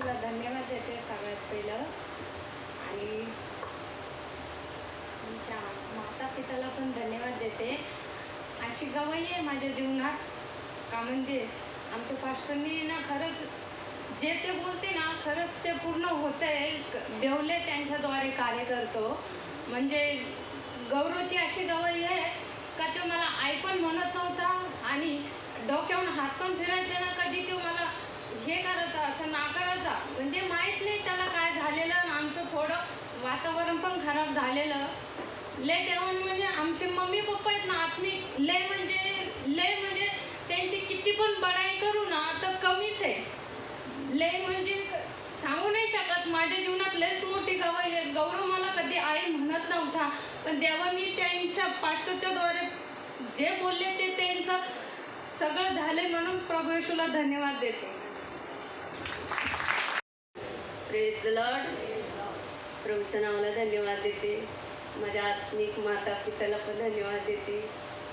परमेश्वराला धन्यवाद देते सगळ्यात पहिलं. आणि आमच्या माता पिताला पण धन्यवाद देते. अशी गवाही आहे माझ्या जीवनात का म्हणजे आमच्या पास्टरनी ना खरंच जे ते बोलते ना खरंच ते पूर्ण होतं आहे. देवले त्यांच्याद्वारे कार्य करतो. म्हणजे गौरवची अशी गवाही आहे का तो मला आई पण म्हणत नव्हता आणि डोक्यावरून हात पण फिरायचे ना कधी तो मला हे करायचा असं नाकारायचा. म्हणजे माहीत नाही त्याला काय झालेलं. आमचं थोडं वातावरण पण खराब झालेलं. लय देवान म्हणजे आमचे मम्मी पप्पा आहेत ना आत्मिक लय म्हणजे त्यांची किती पण बडाई करू ना तर कमीच आहे. लय म्हणजे सांगू नाही शकत. माझ्या जीवनात लयच मोठी गवाही आहे. गौरव मला कधी आई म्हणत नव्हता पण देवानी त्यांच्या पास्टरच्या द्वारे जे बोलले ते त्यांचं सगळं झाले म्हणून प्रभू येशूला धन्यवाद देते. Praise Lord. प्रभूच्या नावाला धन्यवाद देते. माझ्या आत्मिक माता पित्याला पण धन्यवाद देते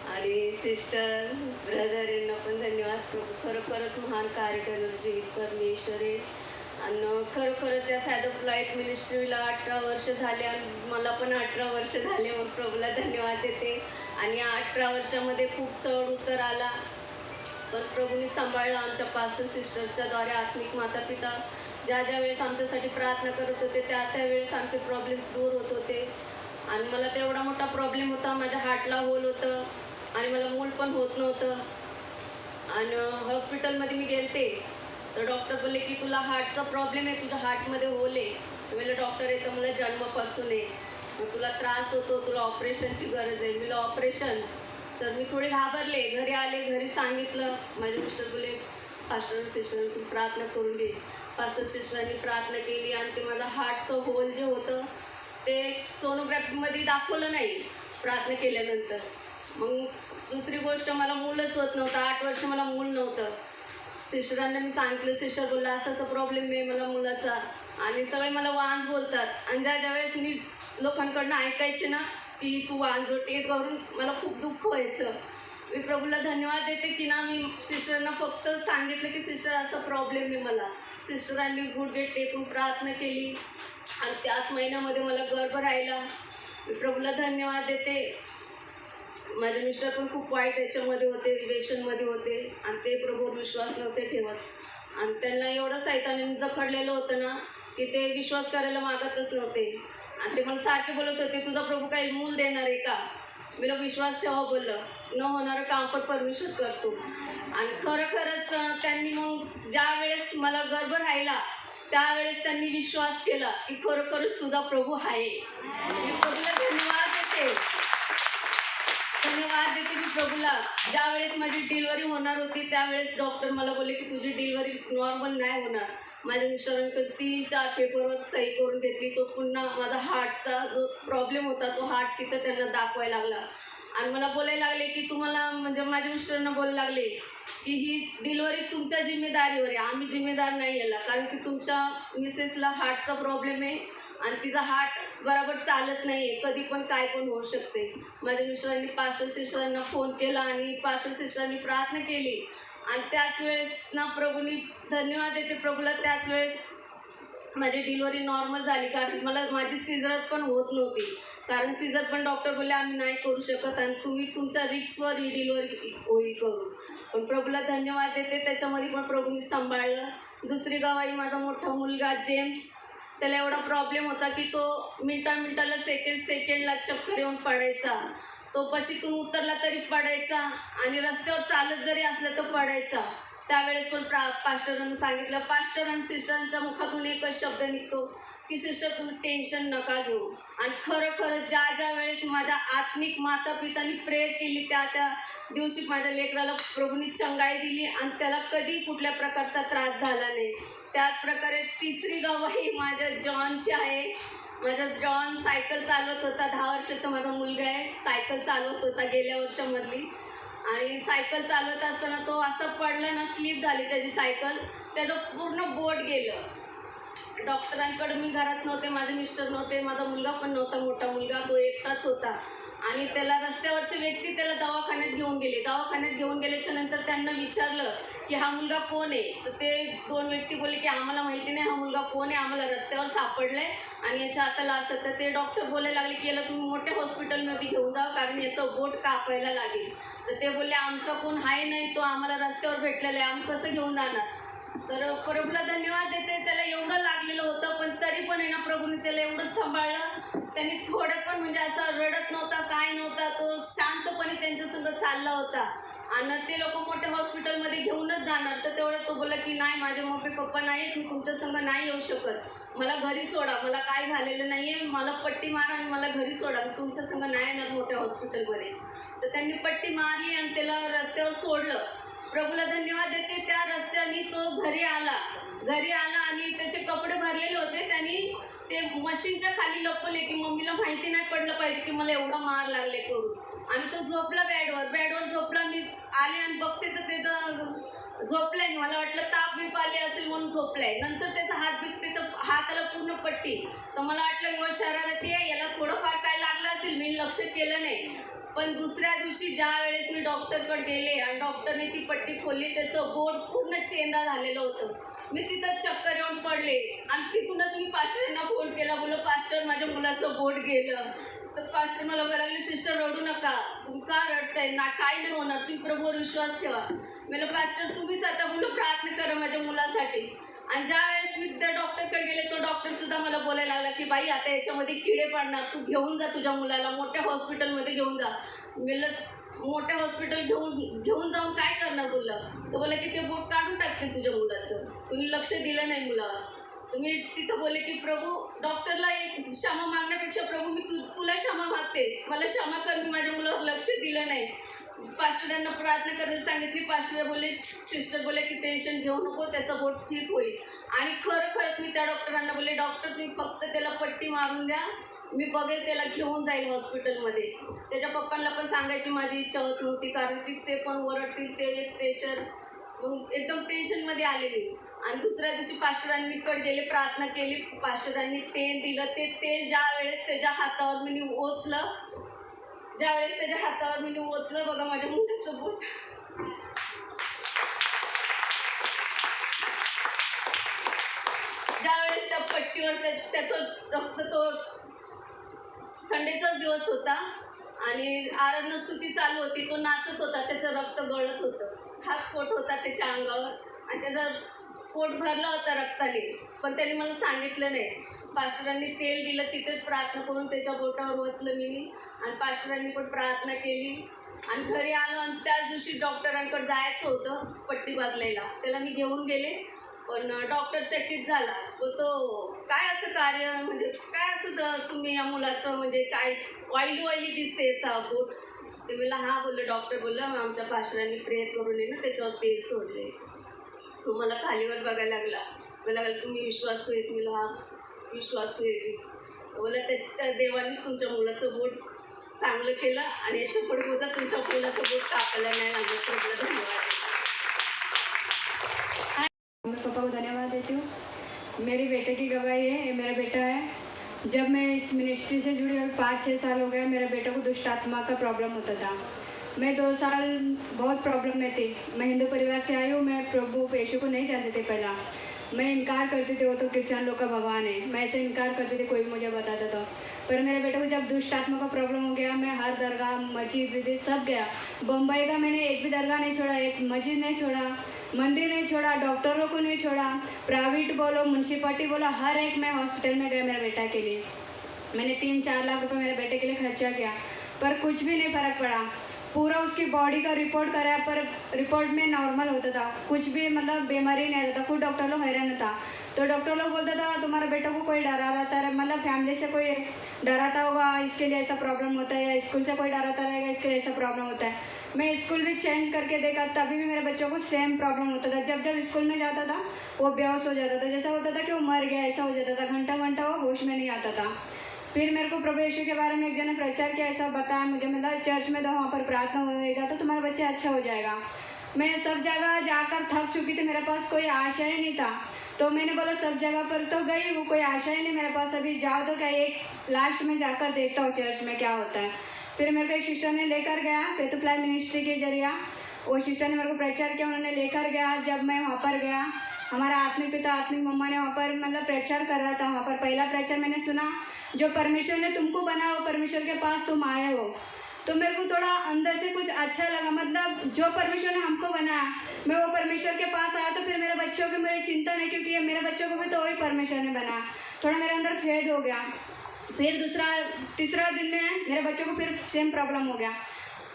आणि सिस्टर ब्रदर यांना पण धन्यवाद. प्रभू खरोखरच महान कार्य करणारे जीवित परमेश्वर आहे. आणि खरोखरच या फॅद ऑफ लाईट मिनिस्ट्रीला 18 वर्ष झाले आणि मला पण 18 वर्ष झाले म्हणून प्रभूला धन्यवाद देते. आणि 18 वर्षामध्ये खूप चढ उतर आला पण प्रभूने सांभाळलं. आमच्या पास्टर सिस्टरच्या द्वारे आत्मिक माता पिता ज्या वेळेस आमच्यासाठी प्रार्थना करत होते त्यावेळेस आमचे प्रॉब्लेम्स दूर होत होते. आणि मला तर एवढा मोठा प्रॉब्लेम होता. माझ्या हार्टला होल होतं आणि मला मूल पण होत नव्हतं. आणि हॉस्पिटलमध्ये मी गेलते तर डॉक्टर बोलले की तुला हार्टचा प्रॉब्लेम आहे, तुझ्या हार्टमध्ये होल आहे. मला डॉक्टर येतं मला जन्मापासून आहे, मग तुला त्रास होतो, तुला ऑपरेशनची गरज आहे. मला ऑपरेशन. तर मी थोडे घाबरले. घरी आले, घरी सांगितलं. माझे मिस्टर बोलले पास्टर सिस्टर तू प्रार्थना करून घे. पास्टर सिस्टरांनी प्रार्थना केली आणि ते माझं हार्टचं होल जे होतं ते सोनोग्राफीमध्ये दाखवलं नाही प्रार्थना केल्यानंतर. मग दुसरी गोष्ट मला मूलच होत नव्हतं. 8 वर्ष मला मूल नव्हतं. सिस्टरांना मी सांगितलं. सिस्टर बोलला असं असं प्रॉब्लेम आहे मला मुलाचा. आणि सगळे मला वांज बोलतात. आणि ज्या वेळेस मी लोकांकडनं ऐकायचे ना की तू वांजोटी करून मला खूप दुःख व्हायचं. मी प्रभूला धन्यवाद देते की ना मी सिस्टरांना फक्त सांगितलं की सिस्टर असा प्रॉब्लेम आहे मला. सिस्टरांनी गुडघे टेकून प्रार्थना केली आणि त्याच महिन्यामध्ये मला गर्भ राहिला. मी प्रभूला धन्यवाद देते. माझे मिस्टर पण खूप वाईट याच्यामध्ये होते, रिलेशनमध्ये होते आणि ते प्रभूवर विश्वास नव्हते ठेवत. आणि त्यांना एवढं सैतानाने जखडलेलं होतं ना की ते विश्वास करायला मागतच नव्हते. आणि ते मला सारखे बोलत होते तुझा प्रभू काही मूल देणार आहे का. मला विश्वास ठेवा बोललं. न होणारं काम पण परमेश्वर करतो. आणि खरंच त्यांनी मग ज्या वेळेस मला गर्भ राहिला त्यावेळेस त्यांनी विश्वास केला की खरोखरच तुझा प्रभू आहे. मी प्रभूला धन्यवाद देते. धन्यवाद देते मी प्रभूला. ज्या वेळेस माझी डिलिव्हरी होणार होती त्यावेळेस डॉक्टर मला बोलले की तुझी डिलिव्हरी नॉर्मल नाही होणार. माझ्या मिस्टरांकडे 3-4 पेपरवर सही करून घेतली. तो पुन्हा माझा हार्टचा जो प्रॉब्लेम होता तो हार्ट तिथं त्यांना दाखवायला लागला. आणि मला बोलायला लागले की तुम्हाला म्हणजे माझ्या मिस्टरांना बोलायला लागले की ही डिलिव्हरी तुमच्या जिम्मेदारीवर आहे, आम्ही जिम्मेदार नाही याला. कारण की तुमच्या मिसेसला हार्टचा प्रॉब्लेम आहे आणि तिचा हार्ट बरोबर चालत नाही आहे, कधी पण काय पण होऊ शकते. माझ्या मिस्टरांनी पास्टर सिस्टरांना फोन केला आणि पास्टर सिस्टरांनी प्रार्थना केली. आणि त्याच वेळेस ना प्रभूनी धन्यवाद देते प्रभूला. त्याच वेळेस माझी डिलिव्हरी नॉर्मल झाली. कारण मला माझी सिझर पण होत नव्हती. कारण सिझर पण डॉक्टर बोलले आम्ही नाही करू शकत आणि तुम्ही तुमच्या रिक्सवर ही डिलिव्हरी होई करू. पण प्रभूला धन्यवाद देते. त्याच्यामध्ये पण प्रभूंनी सांभाळलं. दुसरी गवाही माझा मोठा मुलगा जेम्स. त्याला एवढा प्रॉब्लेम होता की तो मिनटाला सेकंडला चक्कर येऊन पडायचा. तो पशीतून उतरला तरी पडायचा आणि रस्त्यावर चालत जरी असलं तर पडायचा. त्यावेळेस पण पास्टरांना सांगितलं. पास्टर आणि सिस्टरांच्या मुखातून एकच शब्द निघतो की सिस्टर तुम्ही टेन्शन नका घेऊ. आणि खरंच ज्या वेळेस माझ्या आत्मिक माता पितांनी प्रेयर केली त्या दिवशी माझ्या लेकराला प्रभूंनी चंगाई दिली आणि त्याला कधी कुठल्या प्रकारचा त्रास झाला नाही. त्याचप्रकारे तिसरी गवाही माझ्या जॉनची आहे. माझा जॉन सायकल चालवत होता. 10 वर्षाचा माझा मुलगा आहे. सायकल चालवत होता गेल्या वर्षामधली. आणि सायकल चालवत असताना तो असं पडला ना, स्लिप झाली त्याची सायकल. त्याचं पूर्ण बोट गेलं. डॉक्टरांकडे मी घरात नव्हते, माझे मिस्टर नव्हते, माझा मुलगा पण नव्हता, मोठा मुलगा तो एकटाच होता. आणि त्याला रस्त्यावरचे व्यक्ती त्याला दवाखान्यात घेऊन गेले. दवाखान्यात घेऊन गेल्याच्या नंतर त्यांना विचारलं की हा मुलगा कोण आहे. तर ते 2 व्यक्ती बोलले की आम्हाला माहिती नाही हा मुलगा कोण आहे, आम्हाला रस्त्यावर सापडलं आहे आणि याच्या हाताला असं. तर ते डॉक्टर बोलायला लागले की याला तुम्ही मोठ्या हॉस्पिटलमध्ये घेऊन जावं कारण याचं बोट कापायला लागेल. तर ते बोलले आमचा कोण आहे नाही, तो आम्हाला रस्त्यावर भेटलेला आहे, आम्ही कसं घेऊन जाणार. तर प्रभूला धन्यवाद देते. त्याला एवढं लागलेलं होतं पण तरी पण आहे ना प्रभूने त्याला एवढं सांभाळलं. त्यांनी थोडं पण म्हणजे असं रडत नव्हता, काय नव्हता, तो शांतपणे त्यांच्यासंग चालला होता. आणि ते लोक मोठ्या हॉस्पिटलमध्ये घेऊनच जाणार. तर तेवढं तो बोलला की नाही माझे मम्मी पप्पा नाही आहेत, मी तुमच्या संग नाही येऊ शकत, मला घरी सोडा, मला काय झालेलं नाही आहे, मला पट्टी मारा आणि मला घरी सोडा, मी तुमच्या संग नाही येणार मोठ्या हॉस्पिटलमध्ये. तर त्यांनी पट्टी मारली आणि त्याला रस्त्यावर सोडलं. प्रभूला धन्यवाद देते. त्या रस्त्याने तो घरी आला आणि त्याचे कपडे भरलेले होते. त्यांनी ते मशीनच्या खाली लपवले की मम्मीला माहिती नाही पडलं पाहिजे की मला एवढा मार लागले करून. आणि तो झोपला बेडवर झोपला. मी आले आणि बघते तर त्याचं झोपलाय. मला वाटलं ताप बीप आले असेल म्हणून झोपलाय. नंतर त्याचा हात बिकते तर हाताला पूर्ण पट्टी. तर मला वाटलं यो शरारती आहे, याला थोडंफार काय लागलं असेल, मी लक्ष केलं नाही. पण दुसऱ्या दिवशी ज्या वेळेस मी डॉक्टरकडे गेले आणि डॉक्टरने ती पट्टी खोलली, त्याचं बोट पूर्ण चेंदा झालेलं होतं. मी तिथं चक्कर येऊन पडले आणि तिथूनच मी पास्टरांना फोन केला. बोललो पास्टर माझ्या मुलाचं बोट गेलं. तर पास्टर मला बोलायला लागले सिस्टर रडू नका, तुम्ही का रडताय ना, काय नाही होणार, तुम्ही प्रभूवर विश्वास ठेवा. मला पास्टर तुम्हीच आता बोललो प्रार्थना करा माझ्या मुलासाठी. आणि ज्या वेळेस मी त्या डॉक्टरकडे गेले तो डॉक्टरसुद्धा मला बोलायला लागला की बाई आता याच्यामध्ये किडे पडणार, तू घेऊन जा तुझ्या मुलाला मोठ्या हॉस्पिटलमध्ये घेऊन जा. मला मोठ्या हॉस्पिटल घेऊन जाऊन काय करणार बोललं. तर बोला की ते बोट काढून टाकते तुझ्या मुलाचं, तुम्ही लक्ष दिलं नाही मुलावर. तुम्ही तिथं बोलले की प्रभू डॉक्टरला एक क्षमा मागण्यापेक्षा प्रभू मी तुला क्षमा मागते, मला क्षमा कर, मी माझ्या मुलावर लक्ष दिलं नाही. पास्टरांना प्रार्थना करायला सांगितली. पास्टर बोलले सिस्टर बोलले की टेन्शन घेऊ नको, त्याचा बोट ठीक होईल. आणि खरंच मी त्या डॉक्टरांना बोलले डॉक्टर तुम्ही फक्त त्याला पट्टी मारून द्या, मी बघेल त्याला घेऊन जाईल हॉस्पिटलमध्ये. त्याच्या पप्पांना पण सांगायची माझी इच्छा होत नव्हती कारण की ते पण ओरडतील, ते एक प्रेशर, मग एकदम टेन्शनमध्ये आलेली. आणि दुसऱ्या दिवशी पास्टरांनीकडे गेले, प्रार्थना केली. पास्टरांनी तेल दिलं. ते तेल ज्या वेळेस त्याच्या हातावर मी ओतलं बघा माझ्या मुलाचं बोट ज्यावेळेस त्या पट्टीवर त्याचं रक्त, तो संडेचाच दिवस होता आणि आराधना स्तुती चालू होती, तो नाचत होता, त्याचं रक्त गळत होतं. हाच कोट होता त्याच्या अंगावर आणि त्याचा कोट भरला होता रक्ताने. पण त्यांनी मला सांगितलं नाही. पास्टरांनी तेल दिलं, तिथेच प्रार्थना करून त्याच्या बोटावर ओतलं मी आणि पास्टरांनी पण प्रार्थना केली. आणि घरी आलो आणि त्याच दिवशी डॉक्टरांकडे जायचं होतं पट्टी बदलायला. त्याला मी घेऊन गेले पण डॉक्टर चकित झाला. तो काय असं कार्य म्हणजे काय असं तुम्ही या मुलाचं म्हणजे काय ऑइली दिसते याचा बोट. ते मला हां बोललं. डॉक्टर बोललं आमच्या पास्टरांनी प्रेयर करून ना त्याच्यावर तेल सोडले. तो मला खालीवर बघायला लागला. मला लागला तुम्ही विश्वासू आहेत. मला हा विश्वासू आहे. बोला त्या देवानेच तुमच्या मुलाचं बोट चांगलं केलं आणि याच्या पुढे बोलता तुमच्या मुलाचं बोट कापायला नाही लागलं. तर धन्यवाद. मैं पापा को धन्यवाद देती हूँ. मेरी बेटे की गवाही है, ये मेरा बेटा है. जब मैं इस मिनिस्ट्री से जुड़ी हुई 5-6 साल हो गए. मेरे बेटे को दुष्ट आत्मा का प्रॉब्लम होता था. मैं 2 साल बहुत प्रॉब्लम में थी. मैं हिंदू परिवार से आई हूँ. मैं प्रभु यीशु को नहीं जानते थे. पहला मैं इनकार करती थी वो तो क्रिश्चियन लोग का भगवान है, मैं ऐसे इनकार करती थी कोई भी मुझे बताता था. पर मेरे बेटे को जब दुष्ट आत्मा का प्रॉब्लम हो गया, मैं हर दरगाह मस्जिद विदेश सब गया. बम्बई का मैंने एक भी दरगाह नहीं छोड़ा, एक मस्जिद नहीं छोड़ा, मंदिर नहीं छोड़ा, डॉक्टरों को नहीं छोड़ा, प्राइवेट बोलो म्यूनसिपलिटी बोलो, हर एक मैं हॉस्पिटल में गया मेरे बेटा के लिए. मैंने 3-4 लाख रुपए मेरे बेटे के लिए खर्चा किया पर कुछ भी नहीं फ़र्क पड़ा. पूरा उसकी बॉडी का रिपोर्ट कराया पर रिपोर्ट में नॉर्मल होता था, कुछ भी मतलब बीमारी नहीं आता था. खुद डॉक्टर लोग हैरान था. तो डॉक्टर लोग बोलता था तुम्हारा बेटा को कोई डरा रहता है, मतलब फैमिली से कोई डराता होगा इसके लिए ऐसा प्रॉब्लम होता है, या स्कूल से कोई डराता रहेगा इसके लिए ऐसा प्रॉब्लम होता है. मैं स्कूल भी चेंज करके देखा तभी भी मेरे बच्चों को सेम प्रॉब्लम होता था. जब स्कूल में जाता था वो बेहोश हो जाता था, जैसा होता था कि वो मर गया ऐसा हो जाता था. घंटा वो होश में नहीं आता था. फिर मेरे को प्रभु यीशु के बारे में एक जन ने प्रचार किया, ऐसा बताया मुझे, मतलब चर्च में तो वहाँ पर प्रार्थना होएगा तो तुम्हारा बच्चा अच्छा हो जाएगा. मैं सब जगह जाकर थक चुकी थी, मेरे पास कोई आशा ही नहीं था. तो मैंने बोला सब जगह पर तो गई वो कोई आशा ही नहीं मेरे पास, अभी जाओ तो क्या एक लास्ट में जाकर देखता हूँ चर्च में क्या होता है. फिर मेरे को एक सिस्टर ने लेकर गया फेथ टू फ्लाई मिनिस्ट्री के जरिए। वो सिस्टर ने मेरे को प्रचार किया, उन्होंने लेकर गया। जब मैं वहाँ पर गया, हमारा आत्मिक पिता आत्मिक मम्मा ने वहाँ पर मतलब प्रचार कर रहा था। वहाँ पर पहला प्रचार मैंने सुना, जो परमेश्वर ने तुमको बना वो परमेश्वर के पास तुम आए हो। तो मेरे को थोड़ा अंदर से कुछ अच्छा लगा, मतलब जो परमेश्वर ने हमको बनाया, मैं वो परमेश्वर के पास आया तो फिर मेरे बच्चों की मेरी चिंता नहीं, क्योंकि ये मेरे बच्चों को भी तो वही परमेश्वर ने बनाया। थोड़ा मेरे अंदर फेद हो गया। फिर तीसरा दिन में मेरे बच्चों को फिर सेम प्रॉब्लम हो गया।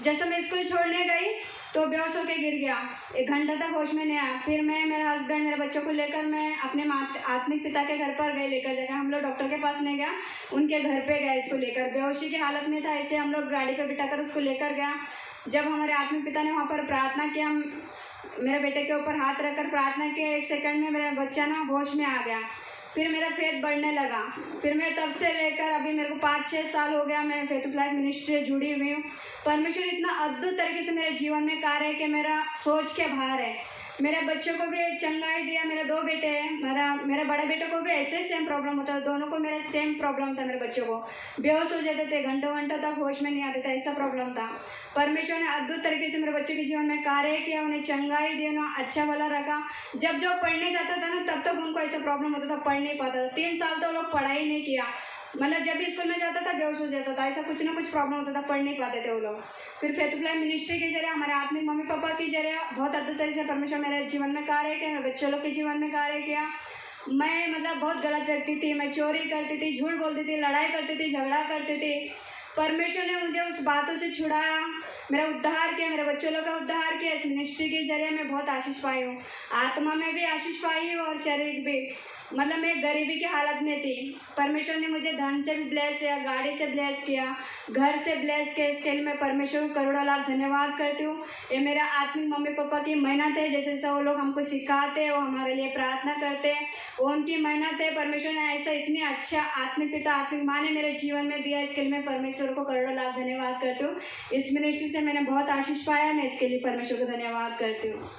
जैसे मैं स्कूल छोड़ने गई तो बेहोश होकर गिर गया, 1 घंटा तक होश में नहीं आया। फिर मैं, मेरा हस्बैंड, मेरे बच्चों को लेकर मैं अपने आत्मिक पिता के घर पर गए लेकर जाकर। हम लोग डॉक्टर के पास नहीं गया, उनके घर पे गए इसको लेकर। बेहोशी की हालत में था, ऐसे हम लोग गाड़ी पे बिठाकर उसको लेकर गया। जब हमारे आत्मिक पिता ने वहाँ पर प्रार्थना किया, मेरे बेटे के ऊपर हाथ रखकर प्रार्थना किया, 1 सेकंड में मेरा बच्चा ना होश में आ गया। फिर मेरा फेथ बढ़ने लगा। फिर मैं तब से लेकर अभी मेरे को 5-6 साल हो गया मैं फेथ टू लाइफ मिनिस्ट्री से जुड़ी हुई हूँ। परमेश्वर इतना अद्भुत तरीके से मेरे जीवन में कार्य है कि मेरा सोच के बाहर है। मेरे बच्चों को भी चंगाई दिया। मेरे 2 बेटे हैं, मेरे बड़े बेटे को भी ऐसे सेम प्रॉब्लम होता है, दोनों को मेरा सेम प्रॉब्लम था। मेरे बच्चों को बेहोश हो जाते थे, घंटों तक होश में नहीं आते थे, ऐसा प्रॉब्लम था। परमेश्वर ने अद्भुत तरीके से मेरे बच्चों के जीवन में कार्य किया, उन्हें चंगाई दी, उन्हें अच्छा भला रखा। जब जो पढ़ने जाता था ना, तब तक उनको ऐसा प्रॉब्लम होता था, पढ़ नहीं पाता था। 3 साल तो वो लोग पढ़ाई नहीं किया, मतलब जब भी स्कूल में जाता था बेहोश हो जाता था, ऐसा कुछ ना कुछ प्रॉब्लम होता था, पढ़ नहीं पाते थे वो लोग। फिर फेथ टू फ्लाई मिनिस्ट्री के जरिए, हमारे आत्मिक मम्मी पापा के जरिए बहुत अद्भुत तरीके से परमेश्वर मेरे जीवन में कार्य किया, मेरे बच्चों लोग के जीवन में कार्य किया। मैं मतलब बहुत गलत व्यक्ति थी, मैं चोरी करती थी, झूठ बोलती थी, लड़ाई करती थी, झगड़ा करती थी। परमेश्वर ने मुझे उस बातों से छुड़ाया, मेरा उद्धार किया, मेरे बच्चों लोग का उद्धार किया। इस मिनिस्ट्री के जरिए मैं बहुत आशीष पाई हूँ, आत्मा में भी आशीष पाई हूँ और शारीरिक भी। मतलब मैं गरीबी की हालत में थी, परमेश्वर ने मुझे धन से भी ब्लेस किया, गाड़ी से ब्लेस किया, घर से ब्लेस किया। इसके लिए मैं परमेश्वर को करोड़ों लाख धन्यवाद करती हूँ। ये मेरा आत्मिक मम्मी पापा की मेहनत है, जैसे जैसे वो लोग हमको सिखाते, वो हमारे लिए प्रार्थना करते, वो उनकी मेहनत है। परमेश्वर ने ऐसा इतनी अच्छा आत्मिक पिता आत्मिक माँ ने मेरे जीवन में दिया, इसके लिए मैं परमेश्वर को करोड़ों लाख धन्यवाद करती हूँ। इस मिनिस्ट्री से मैंने बहुत आशीष पाया, मैं इसके लिए परमेश्वर को धन्यवाद करती हूँ।